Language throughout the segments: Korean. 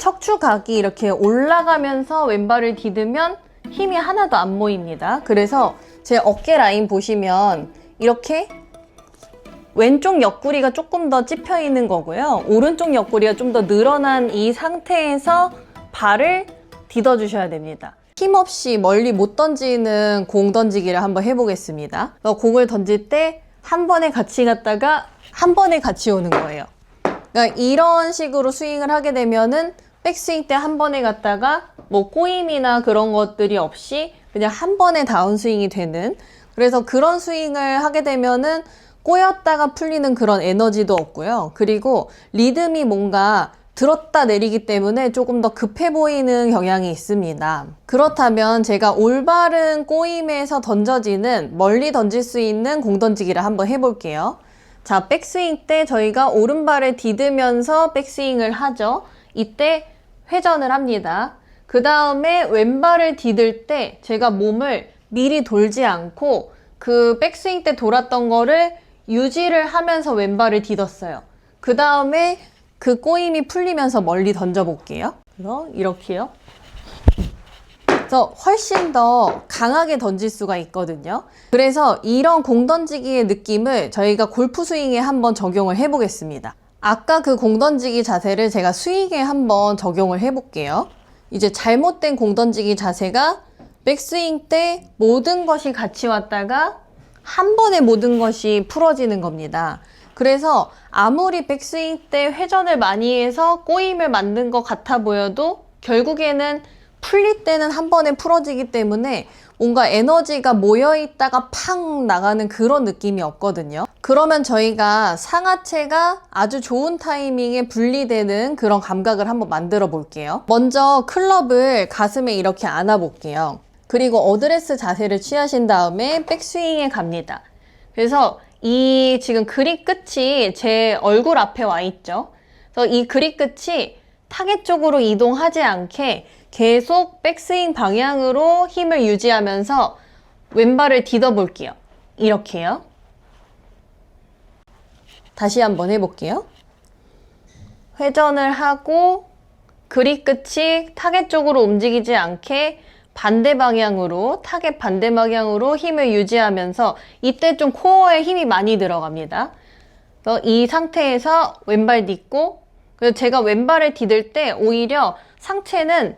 척추각이 이렇게 올라가면서 왼발을 디디면 힘이 하나도 안 모입니다. 그래서 제 어깨 라인 보시면 이렇게 왼쪽 옆구리가 조금 더 찝혀 있는 거고요. 오른쪽 옆구리가 좀 더 늘어난 이 상태에서 발을 디뎌 주셔야 됩니다. 힘없이 멀리 못 던지는 공 던지기를 한번 해보겠습니다. 공을 던질 때 한 번에 같이 갔다가 한 번에 같이 오는 거예요. 그러니까 이런 식으로 스윙을 하게 되면은 백스윙 때 한 번에 갔다가 뭐 꼬임이나 그런 것들이 없이 그냥 한 번에 다운스윙이 되는, 그래서 그런 스윙을 하게 되면은 꼬였다가 풀리는 그런 에너지도 없고요. 그리고 리듬이 뭔가 들었다 내리기 때문에 조금 더 급해 보이는 경향이 있습니다. 그렇다면 제가 올바른 꼬임에서 던져지는 멀리 던질 수 있는 공 던지기를 한번 해볼게요. 자, 백스윙 때 저희가 오른발을 디디면서 백스윙을 하죠. 이때 회전을 합니다. 그 다음에 왼발을 디딜 때 제가 몸을 미리 돌지 않고 그 백스윙 때 돌았던 거를 유지를 하면서 왼발을 디뎠어요. 그 다음에 그 꼬임이 풀리면서 멀리 던져볼게요. 그래서 이렇게요. 그래서 훨씬 더 강하게 던질 수가 있거든요. 그래서 이런 공 던지기의 느낌을 저희가 골프 스윙에 한번 적용을 해보겠습니다. 아까 그 공 던지기 자세를 제가 스윙에 한번 적용을 해볼게요. 이제 잘못된 공 던지기 자세가 백스윙 때 모든 것이 같이 왔다가 한 번에 모든 것이 풀어지는 겁니다. 그래서 아무리 백스윙 때 회전을 많이 해서 꼬임을 만든 것 같아 보여도 결국에는 풀릴 때는 한 번에 풀어지기 때문에 뭔가 에너지가 모여있다가 팡 나가는 그런 느낌이 없거든요. 그러면 저희가 상하체가 아주 좋은 타이밍에 분리되는 그런 감각을 한번 만들어 볼게요. 먼저 클럽을 가슴에 이렇게 안아 볼게요. 그리고 어드레스 자세를 취하신 다음에 백스윙에 갑니다. 그래서 이 지금 그립 끝이 제 얼굴 앞에 와 있죠. 그래서 이 그립 끝이 타겟 쪽으로 이동하지 않게 계속 백스윙 방향으로 힘을 유지하면서 왼발을 디뎌 볼게요. 이렇게요. 다시 한번 해볼게요. 회전을 하고 그립 끝이 타겟 쪽으로 움직이지 않게 반대 방향으로, 타겟 반대 방향으로 힘을 유지하면서 이때 좀 코어에 힘이 많이 들어갑니다. 그래서 이 상태에서 왼발 딛고, 그래서 제가 왼발을 디딜 때 오히려 상체는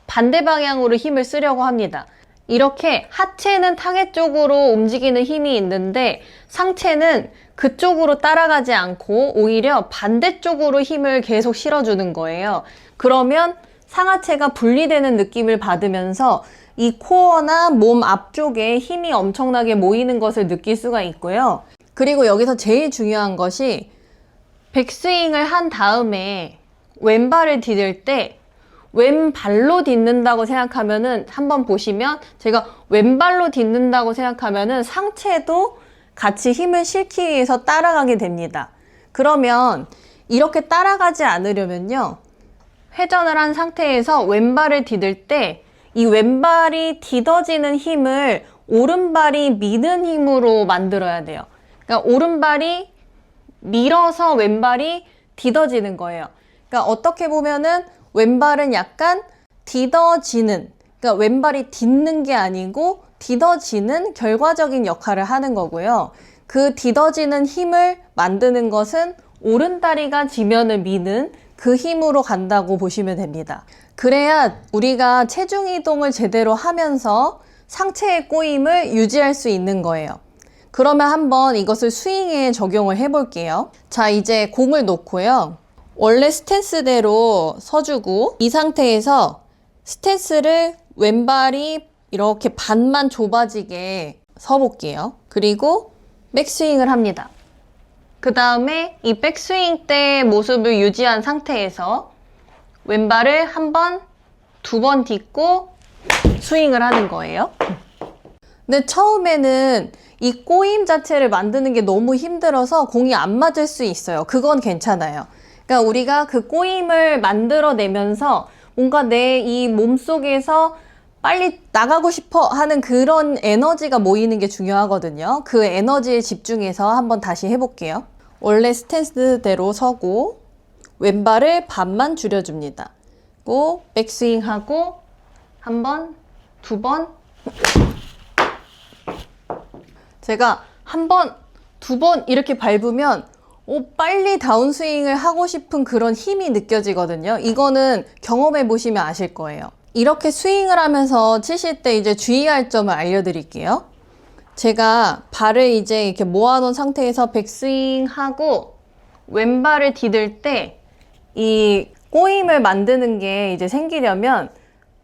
반대 방향으로 힘을 쓰려고 합니다. 이렇게 하체는 타겟 쪽으로 움직이는 힘이 있는데 상체는 그쪽으로 따라가지 않고 오히려 반대쪽으로 힘을 계속 실어주는 거예요. 그러면 상하체가 분리되는 느낌을 받으면서 이 코어나 몸 앞쪽에 힘이 엄청나게 모이는 것을 느낄 수가 있고요. 그리고 여기서 제일 중요한 것이 백스윙을 한 다음에 왼발을 디딜 때 왼발로 딛는다고 생각하면은 한번 보시면 제가 왼발로 딛는다고 생각하면은 상체도 같이 힘을 실기 위해서 따라가게 됩니다. 그러면 이렇게 따라가지 않으려면요. 회전을 한 상태에서 왼발을 디딜 때 이 왼발이 디뎌지는 힘을 오른발이 미는 힘으로 만들어야 돼요. 그러니까 오른발이 밀어서 왼발이 디뎌지는 거예요. 그러니까 어떻게 보면은 왼발은 약간 디뎌지는, 그러니까 왼발이 딛는 게 아니고 디뎌지는 결과적인 역할을 하는 거고요. 그 디뎌지는 힘을 만드는 것은 오른다리가 지면을 미는 그 힘으로 간다고 보시면 됩니다. 그래야 우리가 체중 이동을 제대로 하면서 상체의 꼬임을 유지할 수 있는 거예요. 그러면 한번 이것을 스윙에 적용을 해볼게요. 자, 이제 공을 놓고요. 원래 스탠스대로 서주고 이 상태에서 스탠스를 왼발이 이렇게 반만 좁아지게 서볼게요. 그리고 백스윙을 합니다. 그 다음에 이 백스윙 때 모습을 유지한 상태에서 왼발을 한 번, 두 번 딛고 스윙을 하는 거예요. 근데 처음에는 이 꼬임 자체를 만드는 게 너무 힘들어서 공이 안 맞을 수 있어요. 그건 괜찮아요. 그러니까 우리가 그 꼬임을 만들어내면서 뭔가 내 이 몸속에서 빨리 나가고 싶어 하는 그런 에너지가 모이는 게 중요하거든요. 그 에너지에 집중해서 한번 다시 해볼게요. 원래 스탠스대로 서고 왼발을 반만 줄여줍니다. 잡고 백스윙하고 한 번, 두 번. 제가 한 번, 두 번 이렇게 밟으면 빨리 다운스윙을 하고 싶은 그런 힘이 느껴지거든요. 이거는 경험해 보시면 아실 거예요. 이렇게 스윙을 하면서 치실 때 이제 주의할 점을 알려드릴게요. 제가 발을 이제 이렇게 모아놓은 상태에서 백스윙하고 왼발을 디딜 때 이 꼬임을 만드는 게 이제 생기려면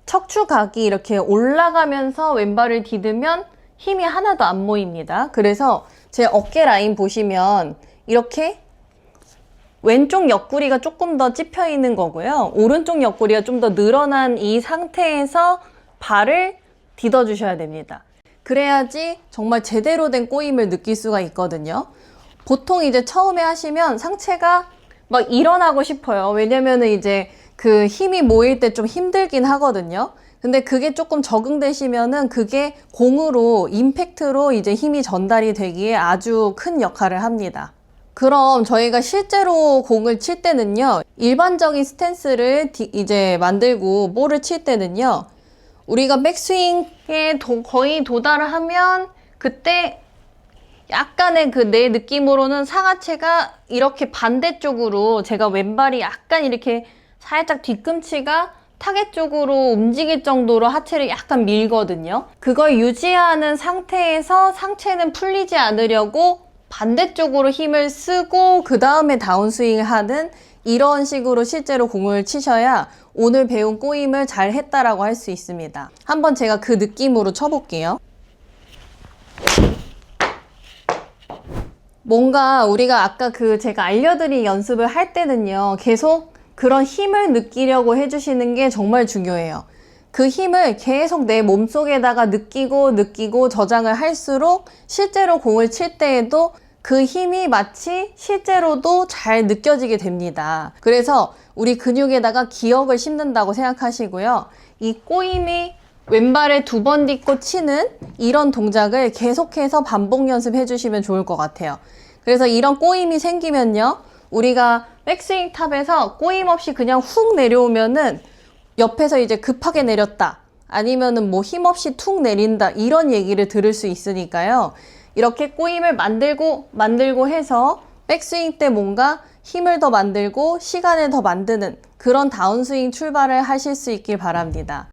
척추각이 이렇게 올라가면서 왼발을 디디면 힘이 하나도 안 모입니다. 그래서 제 어깨 라인 보시면 이렇게 왼쪽 옆구리가 조금 더 찝혀 있는 거고요. 오른쪽 옆구리가 좀 더 늘어난 이 상태에서 발을 디뎌 주셔야 됩니다. 그래야지 정말 제대로 된 꼬임을 느낄 수가 있거든요. 보통 이제 처음에 하시면 상체가 막 일어나고 싶어요. 왜냐면은 이제 그 힘이 모일 때 좀 힘들긴 하거든요. 근데 그게 조금 적응되시면은 그게 공으로, 임팩트로 이제 힘이 전달이 되기에 아주 큰 역할을 합니다. 그럼 저희가 실제로 공을 칠 때는요, 일반적인 스탠스를 이제 만들고 볼을 칠 때는요, 우리가 백스윙에 거의 도달을 하면 그때 약간의 그 내 느낌으로는 상하체가 이렇게 반대쪽으로, 제가 왼발이 약간 이렇게 살짝 뒤꿈치가 타겟 쪽으로 움직일 정도로 하체를 약간 밀거든요. 그걸 유지하는 상태에서 상체는 풀리지 않으려고 반대쪽으로 힘을 쓰고 그 다음에 다운스윙을 하는 이런 식으로 실제로 공을 치셔야 오늘 배운 꼬임을 잘 했다라고 할 수 있습니다. 한번 제가 그 느낌으로 쳐볼게요. 뭔가 우리가 아까 제가 알려드린 연습을 할 때는요, 계속 그런 힘을 느끼려고 해주시는 게 정말 중요해요. 그 힘을 계속 내 몸속에다가 느끼고 저장을 할수록 실제로 공을 칠 때에도 그 힘이 마치 실제로도 잘 느껴지게 됩니다. 그래서 우리 근육에다가 기억을 심는다고 생각하시고요. 이 꼬임이 왼발에 두 번 딛고 치는 이런 동작을 계속해서 반복 연습해 주시면 좋을 것 같아요. 그래서 이런 꼬임이 생기면요, 우리가 백스윙 탑에서 꼬임 없이 그냥 훅 내려오면은 옆에서 이제 급하게 내렸다, 아니면은 뭐 힘없이 툭 내린다, 이런 얘기를 들을 수 있으니까요. 이렇게 꼬임을 만들고 해서 백스윙 때 뭔가 힘을 더 만들고 시간을 더 만드는 그런 다운스윙 출발을 하실 수 있길 바랍니다.